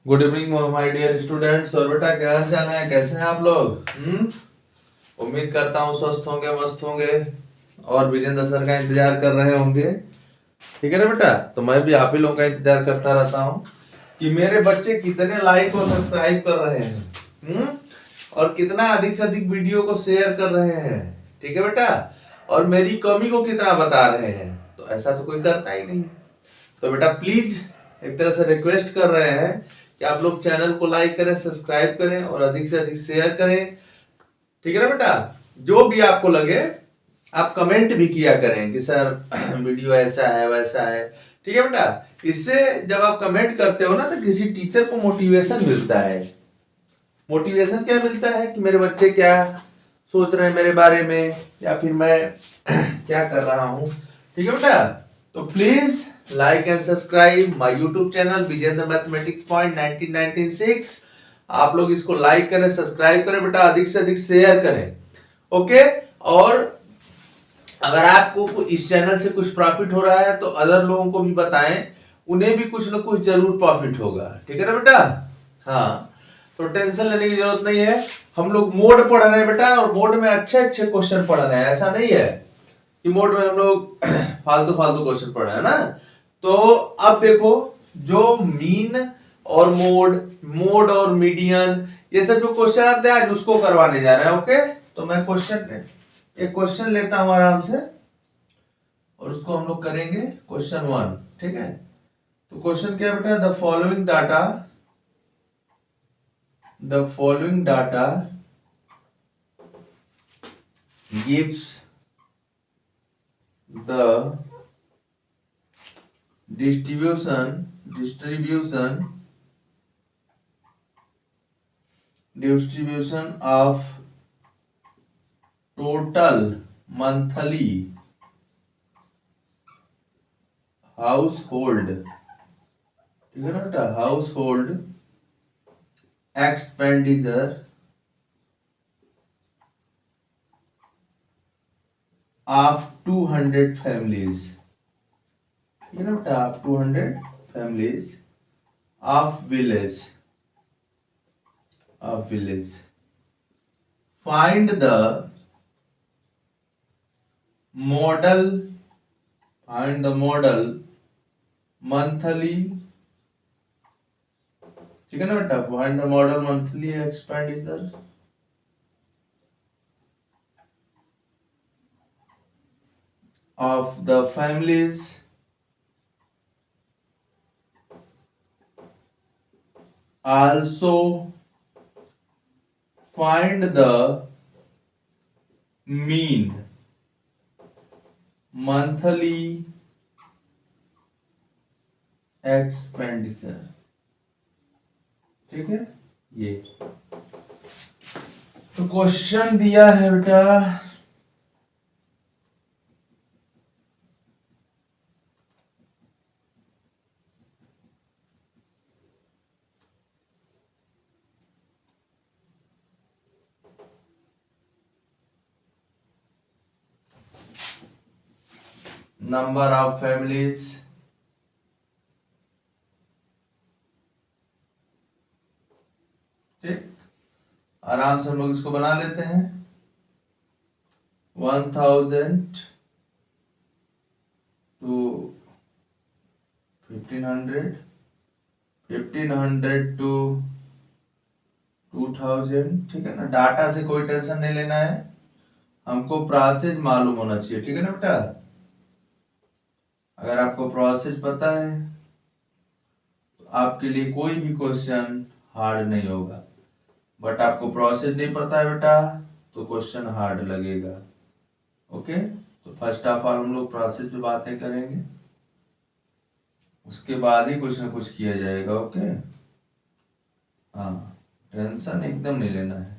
Good evening my dear students. और बेटा क्या हाल चाल है, कैसे हैं आप लोग? उम्मीद करता हूँ स्वस्थ होंगे, मस्त होंगे और वीरेंद्र सर का इंतजार कर रहे होंगे। ठीक है ना बेटा? तो मैं भी आप ही लोगों का इंतजार करता रहता हूँ कि मेरे बच्चे कितने लाइक और सब्सक्राइब कर रहे हैं, और कितना अधिक से अधिक वीडियो को शेयर कर रहे हैं। ठीक है बेटा? और मेरी कमी को कितना बता रहे हैं। तो ऐसा तो कोई करता ही नहीं। तो बेटा प्लीज एक तरह से रिक्वेस्ट कर रहे हैं कि आप लोग चैनल को लाइक करें, सब्सक्राइब करें और अधिक से अधिक शेयर करें। ठीक है ना बेटा? जो भी आपको लगे आप कमेंट भी किया करें कि सर वीडियो ऐसा है वैसा है। ठीक है बेटा? इससे जब आप कमेंट करते हो ना तो किसी टीचर को मोटिवेशन मिलता है। मोटिवेशन क्या मिलता है कि मेरे बच्चे क्या सोच रहे हैं मेरे बारे में, या फिर मैं क्या कर रहा हूं। ठीक है बेटा? तो please like and subscribe my YouTube channel Vijendra mathematics point 1996। आप लोग इसको लाइक करें, सब्सक्राइब करें बेटा, अधिक से अधिक शेयर करें। ओके? और अगर आपको इस चैनल से कुछ प्रॉफिट हो रहा है तो अदर लोगों को भी बताएं, उन्हें भी कुछ ना कुछ जरूर प्रॉफिट होगा। ठीक है ना बेटा? हाँ, तो टेंशन लेने की जरूरत नहीं है। हम लोग मोड पढ़ रहे हैं बेटा, और मोड में अच्छे अच्छे क्वेश्चन पढ़ रहे हैं। ऐसा नहीं है कि मोड में हम लोग फालतू फालतू क्वेश्चन पढ़ रहे हैं ना। तो अब देखो, जो मीन और मोड और मीडियन, ये सब जो क्वेश्चन आते हैं आज उसको करवाने जा रहे हैं। ओके? तो मैं एक क्वेश्चन लेता हूं आराम से और उसको हम लोग करेंगे क्वेश्चन 1। ठीक है? तो क्वेश्चन क्या है बेटा? The following data gives the distribution of total monthly household, ठीक है ना बेटा, हाउसहोल्ड एक्सपेंडिचर ऑफ 200 फैमिलीज। ठीक है ना बेटा? Of 200 families of village find the model monthly, ठीक है ना बेटा? Find the model monthly expenditure of the families also find the mean monthly expenditure। ठीक है? ये तो क्वेश्चन दिया है बेटा, नंबर ऑफ फैमिलीज ठीक, आराम से हम लोग इसको बना लेते हैं। 1000 to 1500, 1500 to 2000। ठीक है ना? डाटा से कोई टेंशन नहीं लेना है, हमको प्रोसेस मालूम होना चाहिए। ठीक है ना बेटा? अगर आपको प्रोसेस पता है तो आपके लिए कोई भी क्वेश्चन हार्ड नहीं होगा। बट आपको प्रोसेस नहीं पता है बेटा तो क्वेश्चन हार्ड लगेगा। ओके? तो फर्स्ट ऑफ ऑल हम लोग प्रोसेस पे बातें करेंगे, उसके बाद ही कुछ ना कुछ किया जाएगा। ओके? हाँ, टेंशन एकदम नहीं लेना है,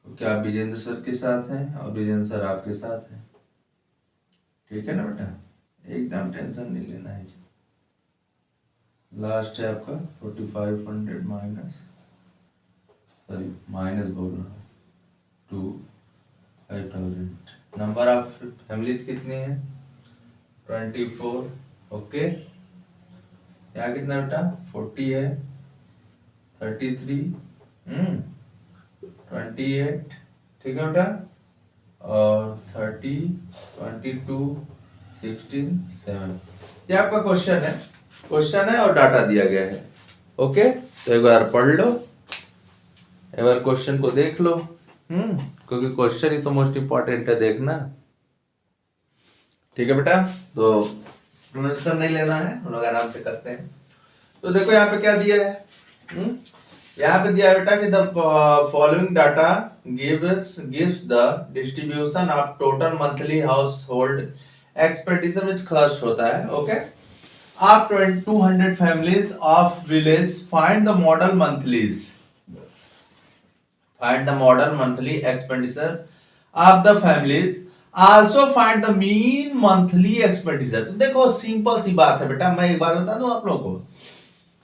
क्योंकि आप विजेंद्र सर के साथ हैं और विजेंद्र सर आपके साथ हैं। ठीक है ना बेटा? एकदम टेंशन नहीं लेना है। लास्ट है आपका 4500 माइनस बोल रहा हूँ टू 5000। नंबर ऑफ फैमिलीज कितनी है? 24। ओके? यहाँ कितना बेटा? 40 है। 33, 28, ठीक है बेटा, और 30, 22, 16, 7। ये आपका क्वेश्चन है और डाटा दिया गया है। ओके, तो एक बार पढ़ लो, एक बार क्वेश्चन को देख लो, क्योंकि क्वेश्चन ही तो मोस्ट इंपॉर्टेंट है देखना। ठीक है बेटा, तो टेंशन नहीं लेना है, हम लोग आराम से करते हैं। तो देखो यहाँ पे क्या दिया है, यहाँ पे दिया है बेटा कि the following data gives the distribution of total monthly house hold expenditure which खर्च होता है। ओके, आप 200 families of village find the model monthly expenditure of the families, also find the mean monthly expenditure। तो देखो simple सी बात है बेटा, मैं एक बात बता दूं आप लोगों को,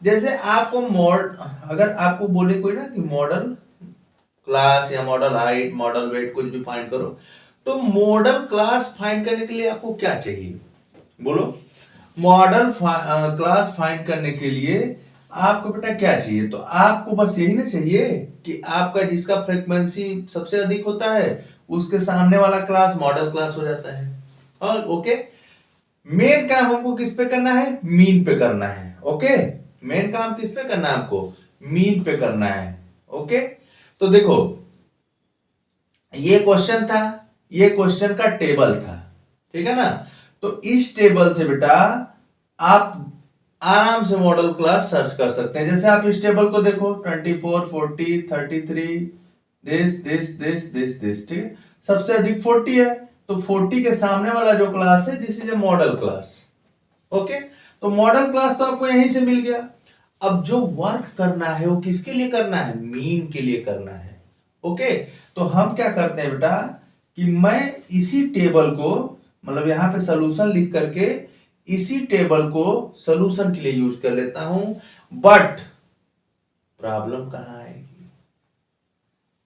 जैसे आपको अगर आपको बोले कोई ना कि मॉडल क्लास या मॉडल हाइट, मॉडल वेट कुछ भी फाइंड करो, तो मॉडल क्लास फाइंड करने के लिए आपको क्या चाहिए, बोलो। मॉडल क्लास फाइंड करने के लिए आपको बेटा क्या चाहिए, तो आपको बस यही ना चाहिए कि आपका जिसका फ्रीक्वेंसी सबसे अधिक होता है उसके सामने वाला क्लास मॉडल क्लास हो जाता है। और ओके, मेन काम हमको किस पे करना है, मीन पे करना है। ओके, मेन काम किस पे करना है, आपको मीन पे करना है। ओके, तो देखो ये क्वेश्चन था, ये क्वेश्चन का टेबल था, ठीक है ना। तो इस टेबल से बेटा आप आराम से मॉडल क्लास सर्च कर सकते हैं। जैसे आप इस टेबल को देखो 24, 40, 33, दिस, ठीक है, सबसे अधिक 40 है, तो 40 के सामने वाला जो क्लास है this is a model class. Okay, तो मॉडल क्लास तो आपको यहीं से मिल गया। अब जो वर्क करना है वो किसके लिए करना है, मीन के लिए करना है। ओके, तो हम क्या करते हैं बेटा कि मैं इसी टेबल को, मतलब यहां पे सोल्यूशन लिख करके इसी टेबल को सोल्यूशन के लिए यूज कर लेता हूं। बट प्रॉब्लम कहां आएगी,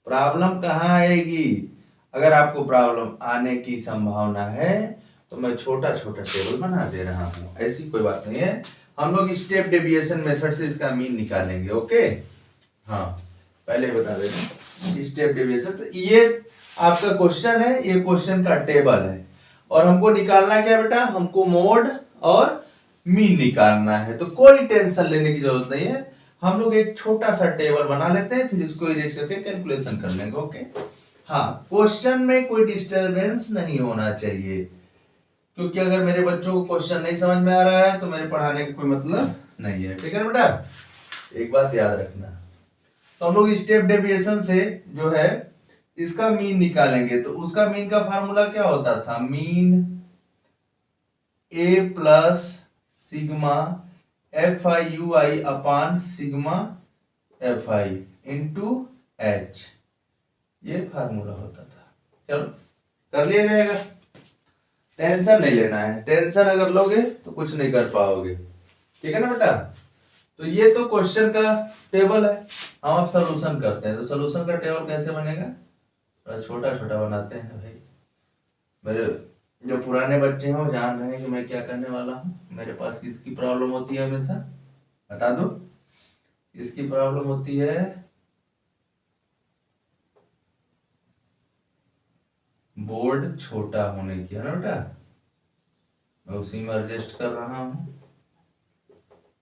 प्रॉब्लम कहां आएगी, अगर आपको प्रॉब्लम आने की संभावना है तो मैं छोटा छोटा टेबल बना दे रहा हूं, ऐसी कोई बात नहीं है। हम लोग स्टेप डेविएशन मेथड से इसका मीन निकालेंगे। ओके, हाँ पहले बता देना स्टेप डेविएशन। तो ये आपका क्वेश्चन है, ये क्वेश्चन का टेबल है, और हमको निकालना क्या बेटा, हमको मोड और मीन निकालना है। तो कोई टेंशन लेने की जरूरत नहीं है, हम लोग एक छोटा सा टेबल बना लेते हैं, फिर इसको इरेज करके कैलकुलेशन कर लेंगे। ओके, हाँ क्वेश्चन में कोई डिस्टरबेंस नहीं होना चाहिए, क्योंकि अगर मेरे बच्चों को क्वेश्चन नहीं समझ में आ रहा है तो मेरे पढ़ाने का कोई मतलब नहीं है। ठीक है बेटा, एक बात याद रखना। तो हम लोग स्टेप डेविएशन से जो है इसका मीन निकालेंगे, तो उसका मीन का फार्मूला क्या होता था, mean A plus sigma F I U I upon sigma F I into H, ये फार्मूला होता था। चलो कर लिया जाएगा, टेंशन नहीं लेना है, टेंशन अगर लोगे तो कुछ नहीं कर पाओगे। ठीक है ना बेटा, तो ये तो क्वेश्चन का टेबल है, हम अब सॉल्यूशन करते हैं। तो सॉल्यूशन का टेबल कैसे बनेगा, छोटा छोटा बनाते हैं भाई। मेरे जो पुराने बच्चे हैं वो जान रहे हैं कि मैं क्या करने वाला हूँ। मेरे पास किसकी प्रॉब्लम होती है हमेशा, बता दो, इसकी प्रॉब्लम होती है बोर्ड छोटा होने की, है ना बेटा। मैं उसी में एडजस्ट कर रहा हूँ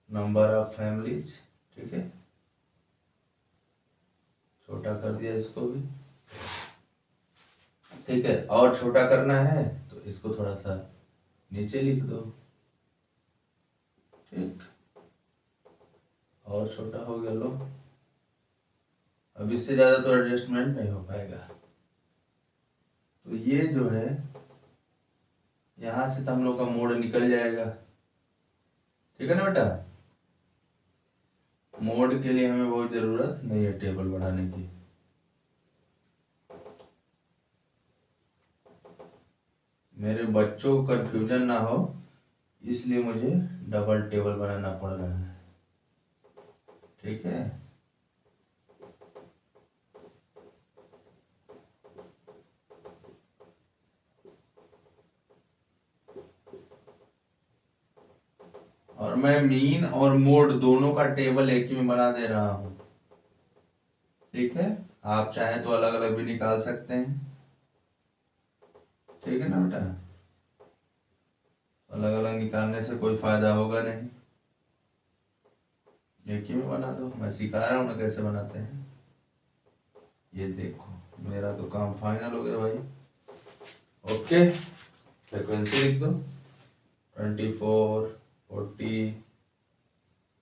नंबर ऑफ फैमिलीज, ठीक है, छोटा कर दिया इसको भी, ठीक है। और छोटा करना है तो इसको थोड़ा सा नीचे लिख दो, ठीक, और छोटा हो गया। लो अब इससे ज्यादा तो एडजस्टमेंट नहीं हो पाएगा। तो ये जो है यहां से तो हम लोग का मोड निकल जाएगा। ठीक है ना बेटा, मोड के लिए हमें बहुत जरूरत नहीं है टेबल बनाने की। मेरे बच्चों को कंफ्यूजन ना हो इसलिए मुझे डबल टेबल बनाना पड़ रहा है। ठीक है, और मैं मीन और मोड दोनों का टेबल एक ही में बना दे रहा हूं। ठीक है, आप चाहें तो अलग अलग भी निकाल सकते हैं, ठीक है ना बेटा। अलग अलग निकालने से कोई फायदा होगा नहीं, एक ही में बना दो। मैं सिखा रहा हूँ ना कैसे बनाते हैं। ये देखो, मेरा तो काम फाइनल हो गया भाई। ओके, फ्रीक्वेंसी लिख दो 24, 40,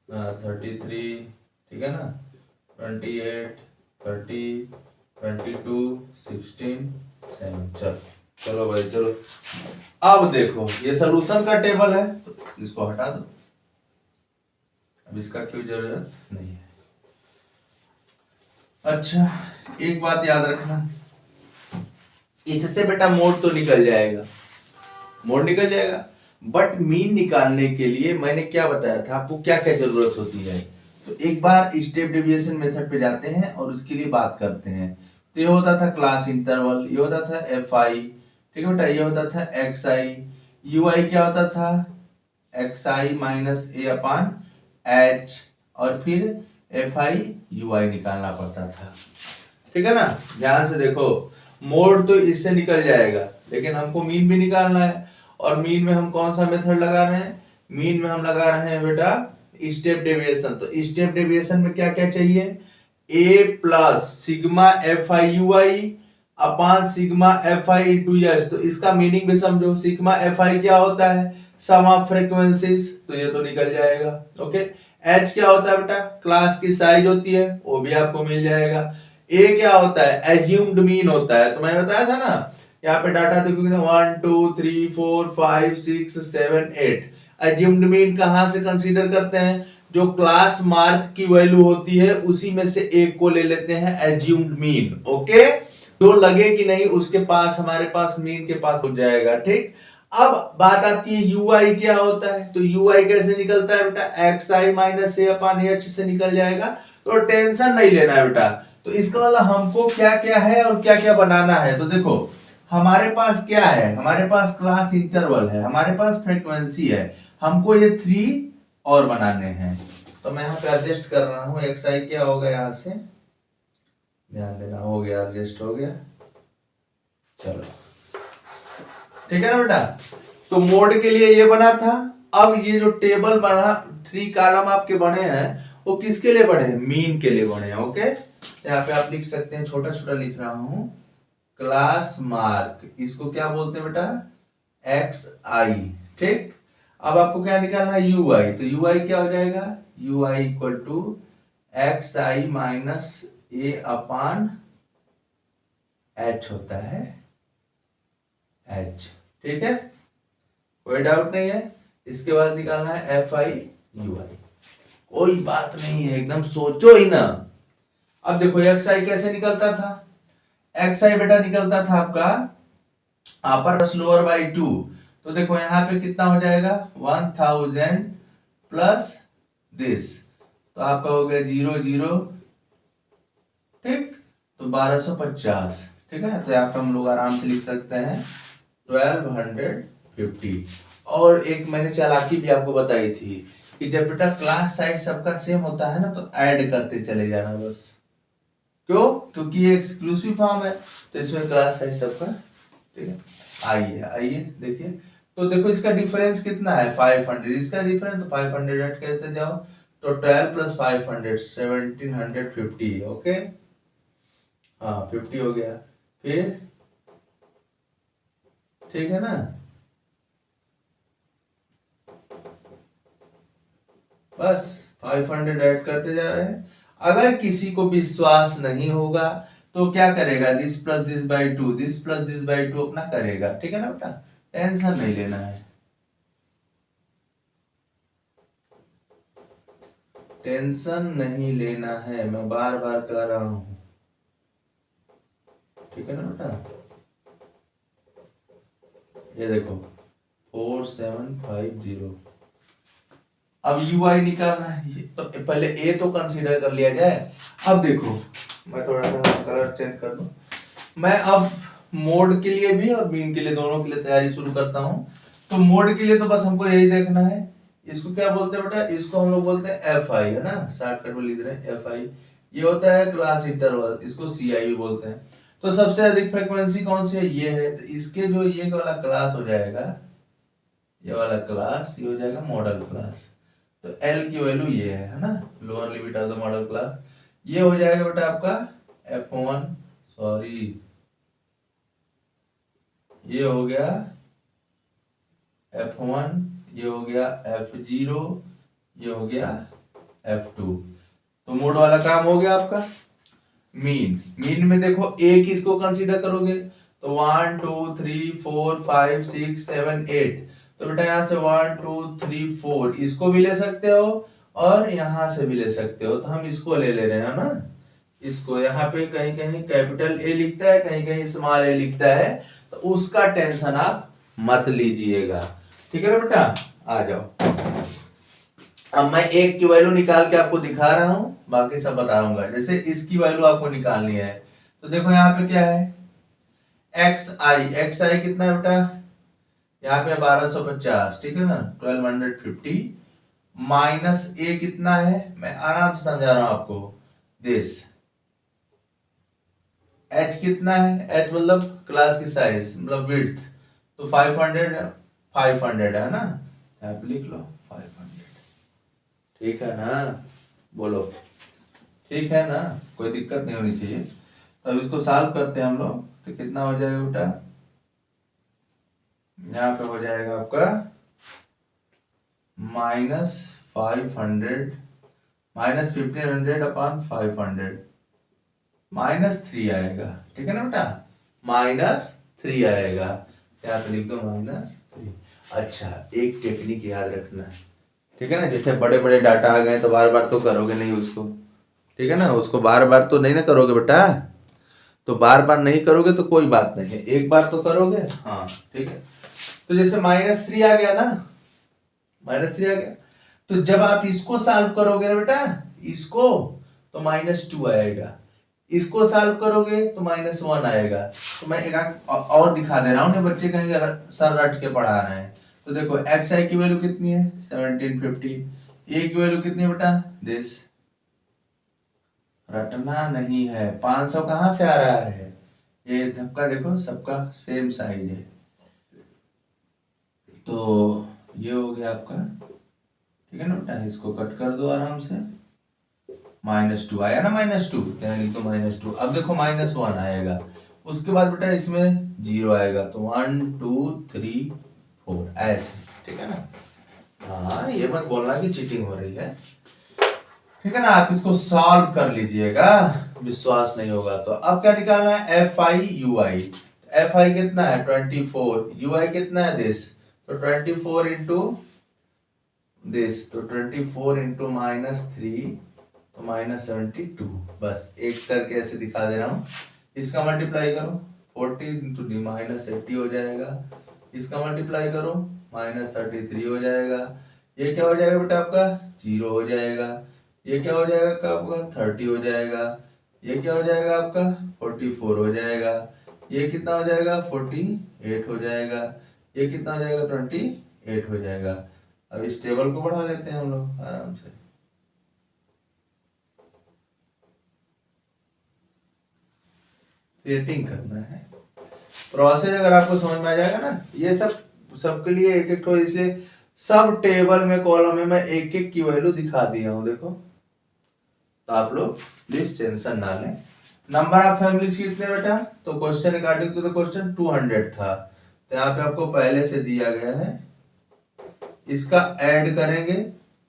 33, ठीक है ना, 28, 30, 22, 16, 7। चलो चलो भाई चलो। अब देखो ये सोल्यूशन का टेबल है, तो इसको हटा दो, अब इसका क्यों जरूरत नहीं है। अच्छा, एक बात याद रखना, इससे बेटा मोड तो निकल जाएगा, मोड निकल जाएगा, बट मीन निकालने के लिए मैंने क्या बताया था आपको, क्या क्या जरूरत होती है। तो एक बार स्टेप डेविएशन मेथड पे जाते हैं और उसके लिए बात करते हैं। तो ये होता था क्लास इंटरवल, ये होता था एफ आई, ठीक है बेटा, ये होता था एक्स आई, यू आई क्या होता था x I minus A upon H, और फिर एफ आई यू आई निकालना पड़ता था, ठीक है ना। ध्यान से देखो, मोड तो इससे निकल जाएगा, लेकिन हमको मीन भी निकालना है। और मीन में हम कौन सा मेथड लगा रहे हैं, मीन में हम लगा रहे हैं बेटा स्टेप डेविएशन। तो स्टेप डेविएशन में क्या क्या चाहिए, A plus sigma F I U I upon sigma F I into H. तो इसका मीनिंग भी समझो, सिग्मा एफ आई क्या होता है, सम ऑफ फ्रीक्वेंसीज, तो ये तो निकल जाएगा। ओके, एच क्या होता है बेटा, क्लास की साइज होती है, वो भी आपको मिल जाएगा। ए क्या होता है, एज्यूम्ड मीन होता है। तो मैंने बताया था ना, यहाँ पे डाटा देखोगे 1 2 3 4 5 6 7 8। एज्यूम्ड मीन कहां से कंसीडर करते हैं, जो क्लास मार्क की वैल्यू होती है उसी में से एक को ले लेते हैं एज्यूम्ड मीन। ओके, जो लगे कि नहीं उसके पास, हमारे पास मीन के पास हो जाएगा, ठीक। अब बात आती है यू आई क्या होता है। तो यू आई कैसे निकलता है बेटा, x I minus A upon H से निकल जाएगा। तो टेंशन नहीं लेना है बेटा। तो इसका मतलब हमको क्या क्या है और क्या क्या बनाना है। तो देखो हमारे पास क्या है, हमारे पास क्लास इंटरवल है, हमारे पास फ्रीक्वेंसी है, हमको ये 3 और बनाने हैं। तो मैं यहाँ पे एडजस्ट कर रहा हूँ, एक्स आई क्या होगा यहाँ से, ध्यान देना, हो गया एडजस्ट हो गया। चलो ठीक है ना बेटा। तो मोड के लिए ये बना था। अब ये जो टेबल बना, 3 कॉलम आपके बने हैं, वो किसके लिए बने हैं, मीन के लिए बने हैं। ओके, यहाँ पे आप लिख सकते हैं, छोटा छोटा लिख रहा हूं, क्लास मार्क, इसको क्या बोलते हैं बेटा, एक्स आई, ठीक। अब आपको क्या निकालना है, यू आई। तो यू आई क्या हो जाएगा, U I equal to X I minus A upon H होता है, एच, ठीक है, कोई डाउट नहीं है। इसके बाद निकालना है एफ आई यू आई, कोई बात नहीं है, एकदम सोचो ही ना। अब देखो एक्स आई कैसे निकलता था, एक्स आई बेटा निकलता था आपका अपर प्लस लोअर बाई 2। तो देखो यहाँ पे कितना हो जाएगा, 1000 प्लस दिस, तो आपका हो गया 0 0, ठीक। तो 1250, ठीक है। तो यहाँ पे हम लोग आराम से लिख सकते हैं 1250। और एक मैंने चालाकी भी आपको बताई थी कि जब बेटा क्लास साइज सबका सेम होता है ना, तो ऐड करते चले जाना बस। क्यों, क्योंकि ये एक्सक्लूसिव फॉर्म है, तो इसमें क्लास साइज सबका, ठीक है। आइए आइए देखिए, तो देखो इसका डिफरेंस कितना है, 500, इसका डिफरेंस, तो 500 ऐड करते जाओ, तो 12 प्लस 500 1750। ओके, हाँ 50 हो गया, फिर ठीक है ना। बस 500 ऐड करते जा रहे हैं। अगर किसी को विश्वास नहीं होगा तो क्या करेगा, this plus this by 2, this plus this by 2 अपना करेगा, ठीक है ना बेटा, टेंशन नहीं लेना है, टेंशन नहीं लेना है, मैं बार बार कह रहा हूं, ठीक है ना बेटा। ये देखो 4750। अब यू आई निकालना है, तो पहले ए तो कंसीडर कर लिया जाए। अब देखो मैं थोड़ा सा कलर चेंज कर दूं, मैं अब मोड के लिए भी और मीन के लिए, दोनों के लिए तैयारी शुरू करता हूं। तो मोड के लिए तो बस हमको यही देखना है, इसको क्या बोलते हैं बेटा, इसको हम लोग बोलते हैं एफ आई, है ना, शॉर्टकट में लिख रहे हैं एफ आई। ये होता है क्लास इंटरवल, इसको CI भी बोलते हैं। तो सबसे अधिक फ्रीक्वेंसी कौन सी है, ये है। तो इसके जो ये वाला क्लास हो जाएगा, ये वाला क्लास ये हो जाएगा मॉडल क्लास। तो L की वैल्यू ये है ना, lower limit of the model class. ये हो जाएगा बेटा आपका F1, सॉरी ये हो गया F1, ये हो गया F0, ये हो गया F2। तो मोड वाला काम हो गया आपका। मीन में देखो ए किसको कंसीडर करोगे, तो 1 2 3 4 5 6 7 8। तो बेटा यहाँ से 1 2 3 4 इसको भी ले सकते हो और यहाँ से भी ले सकते हो। तो हम इसको ले रहे हैं ना, इसको। यहाँ पे कहीं कहीं कैपिटल ए लिखता है, कहीं कहीं स्मॉल ए लिखता है, तो उसका टेंशन आप मत लीजिएगा, ठीक है ना बेटा। आ जाओ, अब मैं एक की वैल्यू निकाल के आपको दिखा रहा हूं, बाकी सब बताऊंगा। जैसे इसकी वैल्यू आपको निकालनी है, तो देखो यहाँ पे क्या है, एक्स आई कितना है बेटा, यहाँ पे 1250, ठीक है ना, 1250 माइनस ए कितना है, मैं आराम से समझा रहा हूं आपको। दिस एच कितना है, एच मतलब क्लास की साइज मतलब विड्थ, तो 500 है ना, आप लिख लो 500, ठीक है ना, बोलो ठीक है ना, कोई दिक्कत नहीं होनी चाहिए। तो अब इसको सॉल्व करते हैं हम लोग, तो कितना हो जाएगा बेटा, यहाँ पे हो जाएगा आपका -500 -1500 अपॉन 500 -3 आएगा, ठीक है ना बेटा, -3 आएगा, यहाँ पे लिख दो -3। अच्छा, एक टेक्निक याद रखना है, ठीक है ना, जैसे बड़े बड़े डाटा आ गए तो बार बार तो करोगे नहीं उसको, ठीक है ना, उसको बार बार तो नहीं ना करोगे बेटा, तो बार बार नहीं करोगे तो कोई बात नहीं है, एक बार तो करोगे, हाँ ठीक है। तो जैसे -3 आ गया ना, -3 आ गया, तो जब आप इसको सॉल्व करोगे ना बेटा, इसको, तो -2 आएगा, इसको सॉल्व करोगे तो -1 आएगा। तो मैं एक और दिखा दे रहा हूँ, बच्चे कहीं सर रट के पढ़ा रहे हैं। तो देखो एक्स आई की वैल्यू कितनी है 1750, ए की वैल्यू कितनी है बेटा दिस, रटना नहीं है, 500 कहाँ से आ रहा है, ये सबका देखो सबका सेम साइज है। तो ये हो गया आपका, ठीक है ना बेटा, इसको कट कर दो आराम से, -2 आया ना, -2 यहाँ लिख दो -2। अब देखो -1 आएगा, उसके बाद बेटा इसमें 0 आएगा, तो 1 2 3 4 ऐसे, ठीक है ना। हाँ, ये मत बोलना कि चीटिंग हो रही है, ठीक है ना, आप इसको सॉल्व कर लीजिएगा, विश्वास नहीं होगा तो। अब क्या निकालना है, FI FI कितना है 24, UI कितना है दिस, तो 24 इंटू दिस, तो 24 इंटू -3, तो -72। बस एक करके ऐसे दिखा दे रहा हूँ, इसका मल्टीप्लाई करो 40 इंटू डी -80 हो जाएगा, इसका मल्टीप्लाई करो -33 हो जाएगा, ये क्या हो जाएगा बेटा आपका 0 हो जाएगा, ये क्या हो जाएगा आपका 30 हो जाएगा, ये क्या हो जाएगा आपका 44 हो जाएगा, ये कितना हो जाएगा 48 हो जाएगा, ये कितना हो जाएगा 28 हो जाएगा। अब इस टेबल को बढ़ा लेते हैं हम लोग आराम से, सेटिंग करना है प्रोसेस। अगर आपको समझ में आ जाएगा ना, ये सब सबके लिए एक एक, तो इसलिए सब टेबल में कॉलम में मैं एक एक की वैल्यू दिखा दिया हूं देखो, तो आप लोग प्लीज टेंशन ना लें। नंबर ऑफ फैमिलीज कितने बेटा, तो question according to the question 200 था, तो यहाँ पे आपको पहले से दिया गया है, इसका ऐड करेंगे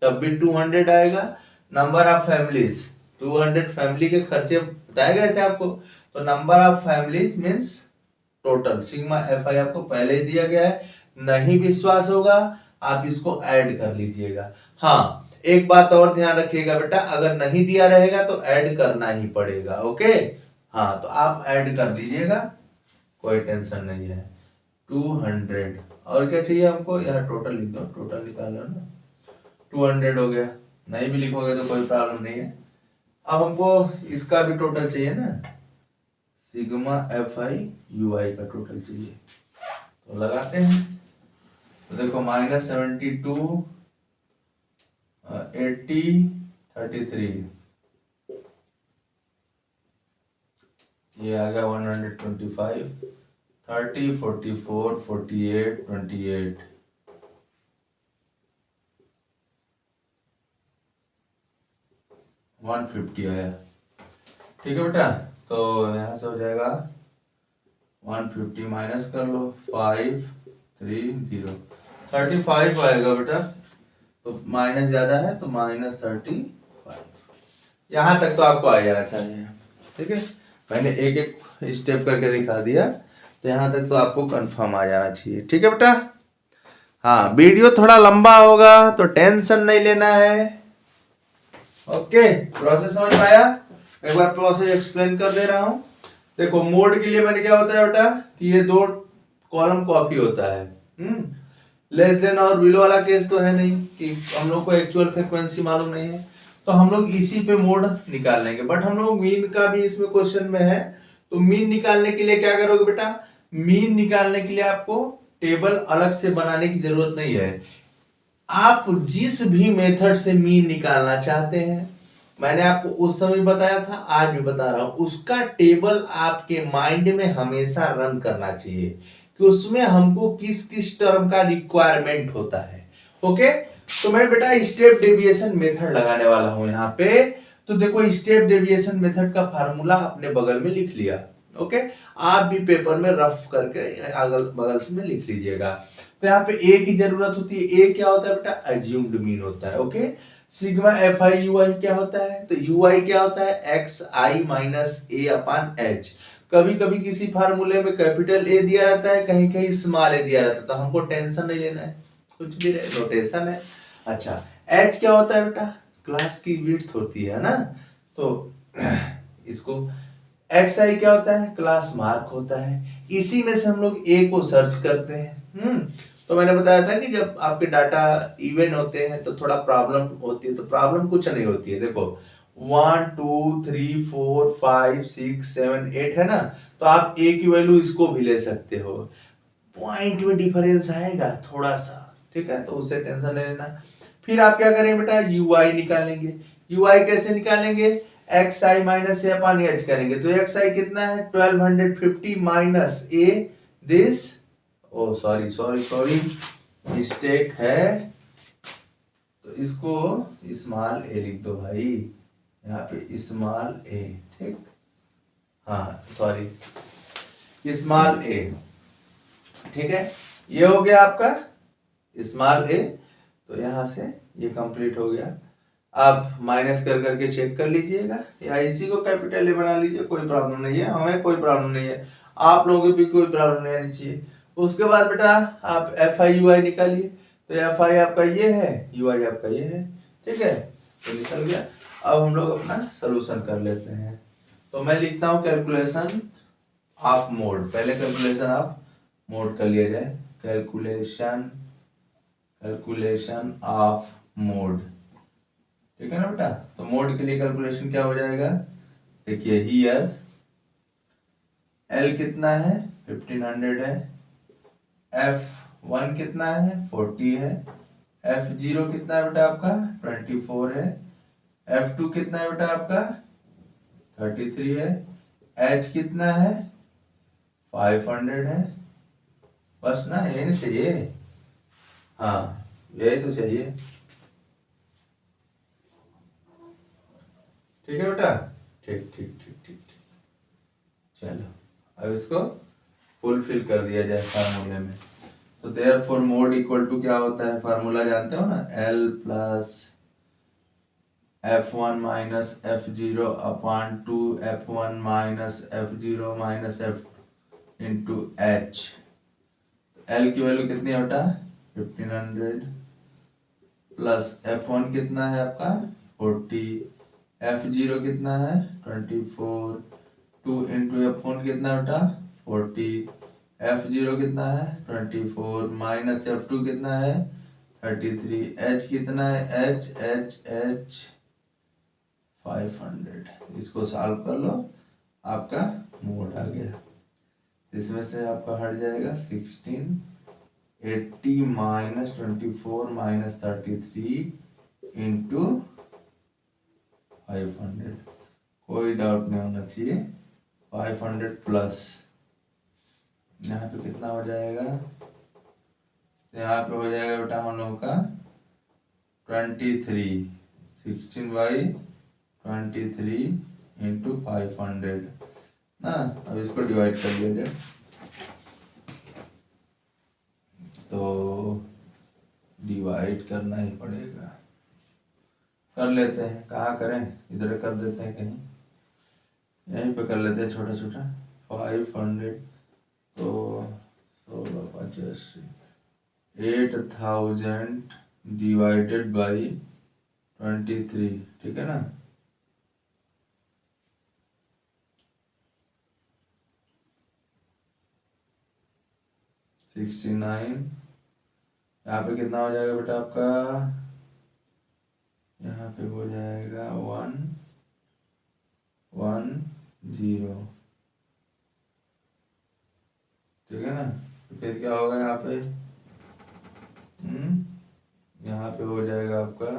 तब भी 200 आएगा। नंबर ऑफ फैमिलीज 200 फैमिली के खर्चे बताए गए थे आपको, तो number of families means total sigma FI आपको पहले ही दिया गया है। नहीं विश्वास होगा आप इसको ऐड कर लीजिएगा। हाँ, एक बात और ध्यान रखिएगा बेटा, अगर नहीं दिया रहेगा तो ऐड करना ही पड़ेगा, ओके। हाँ, तो आप ऐड कर लीजिएगा, कोई टेंशन नहीं है। 200 और क्या चाहिए हमको, यहाँ टोटल लिख दो, टोटल निकाल लो ना, 200 हो गया, नहीं भी लिखोगे तो कोई प्रॉब्लम नहीं है। अब हमको इसका भी टोटल चाहिए ना, सिग्मा FI UI का टोटल चाहिए, तो लगाते हैं। तो देखो -72 80 33, ये आ गया 125, 30, 44, 48, 28, 150 आया। ठीक है बेटा, तो यहाँ से हो जाएगा 150 माइनस कर लो 5, 3, 0, 35 आएगा बेटा। तो माइनस ज्यादा है तो -35। यहाँ तक तो आपको आ जाना चाहिए। ठीक है, मैंने एक एक स्टेप करके दिखा दिया, तो यहाँ तक तो आपको कंफर्म आ जाना चाहिए। ठीक है बेटा, हाँ वीडियो थोड़ा लंबा होगा तो टेंशन नहीं लेना है। ओके, प्रोसेस समझ में आया? एक बार प्रोसेस एक्सप्लेन कर दे रहा हूँ। देखो मोड के लिए मैंने क्या बताया बेटा कि ये दो कॉलम कॉपी होता है। लेस देन और बिलो वाला केस तो है नहीं कि हम लोग को एक्चुअल फ्रीक्वेंसी मालूम नहीं है, तो हम लोग इसी पे मोड निकाल लेंगे। बट हम लोग मीन का भी इसमें क्वेश्चन में है, तो मीन निकालने के लिए क्या करोगे बेटा, मीन निकालने के लिए आपको टेबल अलग से बनाने की जरूरत नहीं है। आप जिस भी मेथड से मीन निकालना चाहते हैं, मैंने आपको उस समय बताया था, आज भी बता रहा हूं, उसका टेबल आपके माइंड में हमेशा रन करना चाहिए कि उसमें हमको किस किस टर्म का रिक्वायरमेंट होता है। ओके, तो मैं बेटा स्टेप डेविएशन मेथड लगाने वाला हूं यहाँ पे। तो देखो स्टेप डेविएशन मेथड का फार्मूला अपने बगल में लिख लिया। ओके, आप भी पेपर में रफ करके अगल बगल से में लिख लीजिएगा। तो यहाँ पे ए की जरूरत होती है। ए क्या होता है बेटा, एज्यूम्ड मीन होता है। Okay, sigma F I U I क्या होता है, तो यू आई क्या होता है, X I minus A upon H. कभी कभी किसी फार्मूले में कैपिटल ए दिया रहता है, कहीं कहीं स्मॉल ए दिया रहता है, तो हमको टेंशन नहीं लेना है, कुछ भी नोटेशन है। अच्छा, एच क्या होता है बेटा, क्लास की विड्थ होती है ना, तो इसको एक्स आई क्या होता है, क्लास मार्क होता है। इसी में से हम लोग ए को सर्च करते हैं। तो मैंने बताया था कि जब आपके डाटा इवन होते हैं तो थोड़ा प्रॉब्लम होती है, तो प्रॉब्लम कुछ नहीं होती है। देखो 1 2 3 4 5 6 7 8 है ना, तो आप ए की वैल्यू इसको भी ले सकते हो। पॉइंट में डिफरेंस आएगा थोड़ा सा, ठीक है, तो उससे टेंशन नहीं लेना। फिर आप क्या करेंगे बेटा, यू आई निकालेंगे। यू आई कैसे निकालेंगे, X I minus A upon H करेंगे। तो एक्स आई कितना है 1250 minus A this, oh sorry sorry sorry mistake है, तो इसको स्मॉल ए लिख दो भाई, यहाँ पे स्मॉल ए। ठीक, हाँ सॉरी स्मॉल ए। ठीक है, ये हो गया आपका स्मॉल ए। तो यहां से ये कंप्लीट हो गया। आप माइनस कर करके चेक कर लीजिएगा, या इसी को कैपिटल ए बना लीजिए, कोई प्रॉब्लम नहीं है, हमें कोई प्रॉब्लम नहीं है, आप लोगों को भी कोई प्रॉब्लम नहीं आनी चाहिए। उसके बाद बेटा आप एफ आई यू आई निकालिए। तो एफ आई आपका ये है, यू आई आपका ये है। ठीक है, तो निकल गया। अब हम लोग अपना सोल्यूशन कर लेते हैं। तो मैं लिखता हूँ कैलकुलेशन ऑफ मोड, पहले कैलकुलेशन ऑफ मोड कर लिया जाए। कैलकुलेशन ऑफ मोड, ठीक है ना बेटा। तो मोड के लिए कैलकुलेशन क्या हो जाएगा, देखिए हियर एल कितना है 1500 है, F1 कितना है 40 है, F0 कितना है बेटा आपका 24 है, F2 कितना है बेटा आपका 33 है, H कितना है 500 है। बस ना, यही नहीं चाहिए, हाँ यही तो चाहिए। ठीक है बेटा, ठीक ठीक ठीक ठीक ठीक, चलो अब इसको फुलफिल कर दिया जाए फार्मूले में। तो देयरफॉर मोड इक्वल टू क्या होता है, फार्मूला जानते हो ना, L plus F1 minus F0 upon 2 F1 minus F0 minus F into H। L की वैल्यू कितनी है बेटा 1500 प्लस F1 कितना है आपका 40, F0 कितना है 24, 2 इंटू F1 कितना बेटा 40, F0 कितना है 24 माइनस F2 कितना है 33, H कितना है H 500। इसको सॉल्व कर लो, आपका मोड आ गया। इसमें से आपका हट जाएगा 1680 माइनस 24 माइनस 33 इंटू 500। कोई डाउट नहीं होना चाहिए, 500 प्लस यहाँ पे कितना हो जाएगा, यहाँ पे हो जाएगा बेटा हम लोग का 23, 16/23 इंटू 500 ना। अब इसको डिवाइड कर लिया जाए तो डिवाइड करना ही पड़ेगा। कर लेते हैं, कहाँ करें, इधर कर देते हैं, कहीं यहीं पे कर लेते हैं छोटा छोटा। 500 तो 1685, 8000 डिवाइडेड बाई 23, ठीक है ना। सिक्सटी नाइन, यहाँ पे कितना हो जाएगा बेटा आपका, यहाँ पे हो जाएगा 110, ठीक है ना। तो फिर क्या होगा यहाँ पे, यहाँ पे हो जाएगा आपका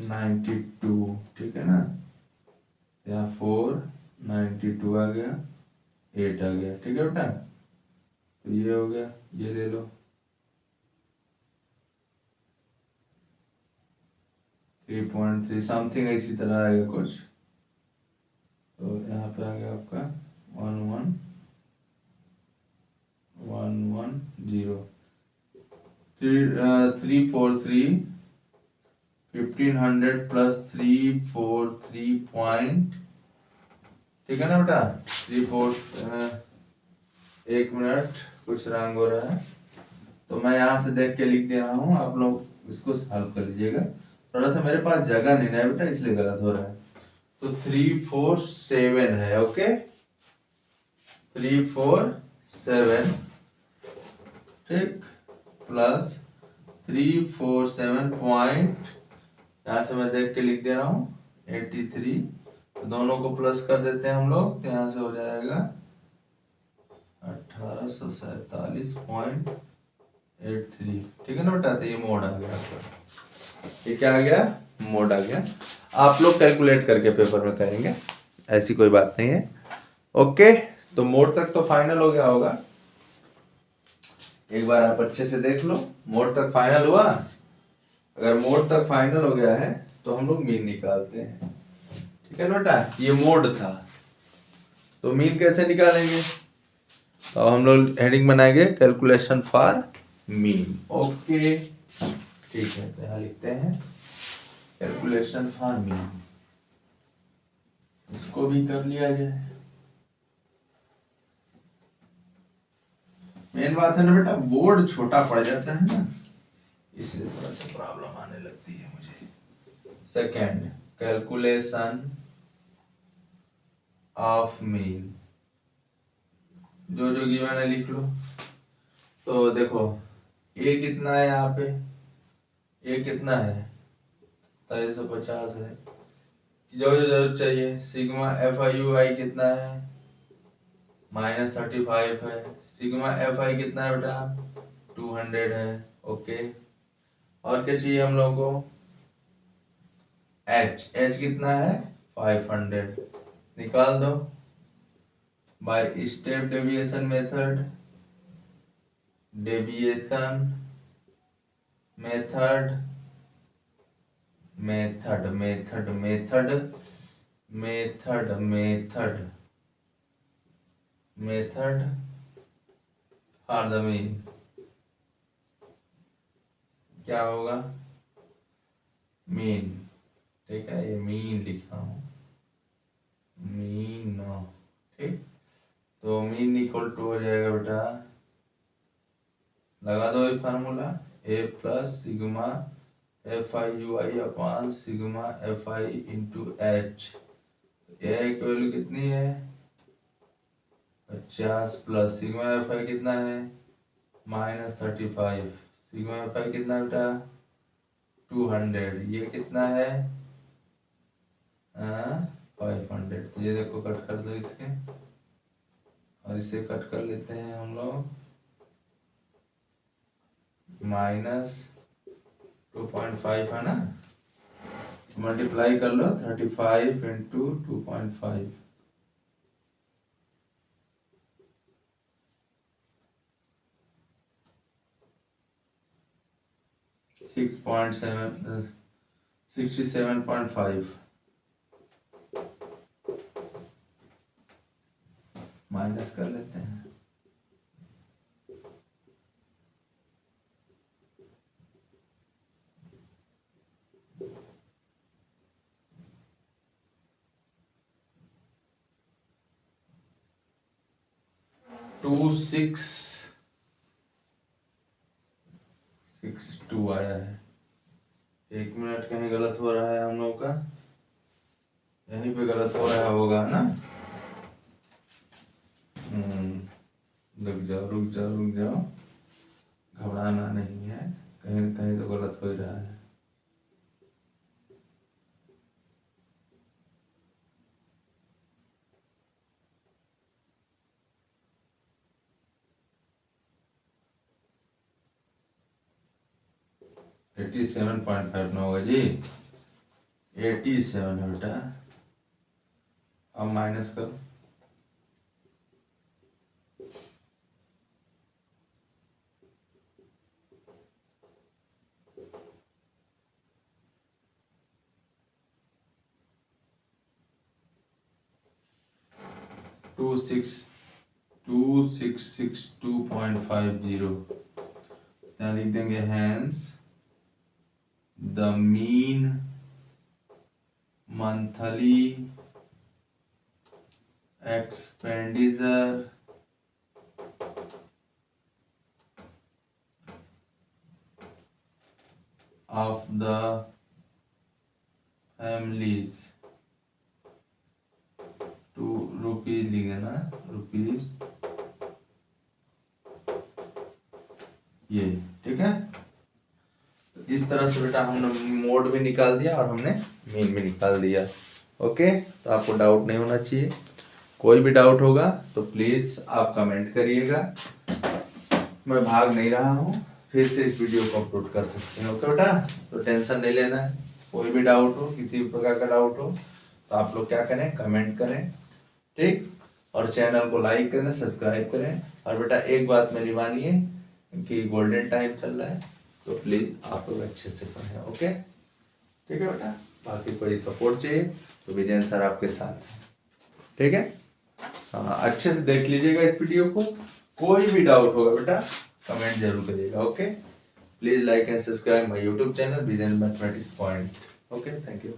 92, ठीक है ना। यहाँ 4, 92 आ गया, 8 आ गया, ठीक है बेटा। तो ये हो गया, ये ले लो 3.3 समथिंग इसी तरह आएगा कुछ। तो यहाँ पे आ गया आपका 11110, 343 1500 प्लस 343 पॉइंट, ठीक है ना बेटा। 1 मिनट कुछ रंग हो रहा है, तो मैं यहाँ से देख के लिख दे रहा हूँ, आप लोग इसको सॉल्व कर लीजिएगा। थोड़ा सा मेरे पास जगह नहीं है बेटा, इसलिए गलत हो रहा है। तो 347 है, ओके 347, ठीक, प्लस 347 पॉइंट, यहाँ से मैं देख के लिख दे रहा हूँ 83, तो दोनों को प्लस कर देते हैं हम लोग, तो यहाँ से हो जाएगा 1847.83, ठीक है ना बेटा। तो ये मोड आ गया आपका, ये क्या आ गया, मोड आ गया। आप लोग कैलकुलेट करके पेपर में करेंगे, ऐसी कोई बात नहीं है, ओके। तो मोड तक तो फाइनल हो गया होगा, एक बार आप अच्छे से देख लो, मोड तक फाइनल हुआ। अगर मोड तक फाइनल हो गया है तो हम लोग मीन निकालते हैं, ठीक है ना बेटा। ये मोड था, तो मीन कैसे निकालेंगे, तो हम लोग हेडिंग बनाएंगे कैलकुलेशन फॉर मीन, ओके ठीक है। तो यहाँ लिखते हैं कैलकुलेशन फॉर मीन, इसको भी कर लिया जाए। मेन बात है ना बेटा, बोर्ड छोटा पड़ जाता है ना, इसलिए थोड़ा सा प्रॉब्लम आने लगती है मुझे। सेकेंड, कैलकुलेशन ऑफ मीन, जो जो गिवन है लिख लो। तो देखो ए कितना है, यहाँ पे ए कितना है 2350 है, जो जो जरूरत चाहिए। सिग्मा एफ आई यू आई कितना है -35 है। सिग्मा एफ आई कितना है बेटा 200 है, ओके। और क्या चाहिए हम लोगों को, एच कितना है 500, निकाल दो by step deviation method, deviation method method method method method method method for the mean, क्या होगा मीन, ठीक है। ये मीन लिखा हूं, मीन, ठीक। तो मीन इक्वल टू हो जाएगा बेटा, लगा दो ये formula, A plus sigma F I U I upon sigma F I into H. A की वैल्यू कितनी है 50 प्लस सिग्मा एफ आई कितना है -35, सिग्मा एफ आई कितना है बेटा 200, ये कितना है 500, तो ये देखो कट कर दो इसके, और इसे कट कर लेते हैं हम लोग। -2.5 है ना, मल्टीप्लाई कर लो 35 इंटू 2.5, 67.5 माइनस कर लेते हैं। टू 662 आया है। 1 मिनट कहीं गलत हो रहा है हम लोग का, यहीं पे गलत हो रहा होगा ना। रुक जाओ रुक जाओ रुक जाओ, घबराना नहीं है, कहीं न कहीं तो गलत हो ही रहा है। एटी 7.5 ना होगा जी, 87 है बेटा। अब माइनस करो, टू सिक्स 2662.50। यहाँ लिख देंगे hence the mean monthly expenditure of the families to rupees लिखे ना, रुपीज, ये ठीक है। तो इस तरह से बेटा हमने मोड भी निकाल दिया और हमने मीन भी निकाल दिया। ओके, तो आपको डाउट नहीं होना चाहिए। कोई भी डाउट होगा तो प्लीज आप कमेंट करिएगा, मैं भाग नहीं रहा हूँ, फिर से इस वीडियो को अपलोड कर सकते हैं। ओके बेटा, तो टेंशन नहीं लेना है। कोई भी डाउट हो, किसी भी प्रकार का डाउट हो तो आप लोग क्या करें, कमेंट करें, ठीक, और चैनल को लाइक करें, सब्सक्राइब करें। और बेटा एक बात मेरी मानिए कि गोल्डन टाइम चल रहा है, तो प्लीज आप लोग अच्छे से पढ़ें। ओके, ठीक है बेटा। बाकी कोई सपोर्ट चाहिए तो विजयन सर आपके साथ हैं, ठीक है। हाँ, अच्छे से देख लीजिएगा इस वीडियो को। कोई भी डाउट होगा बेटा कमेंट जरूर करिएगा। Okay, please like and subscribe my YouTube channel vision mathematics point. Okay, thank you.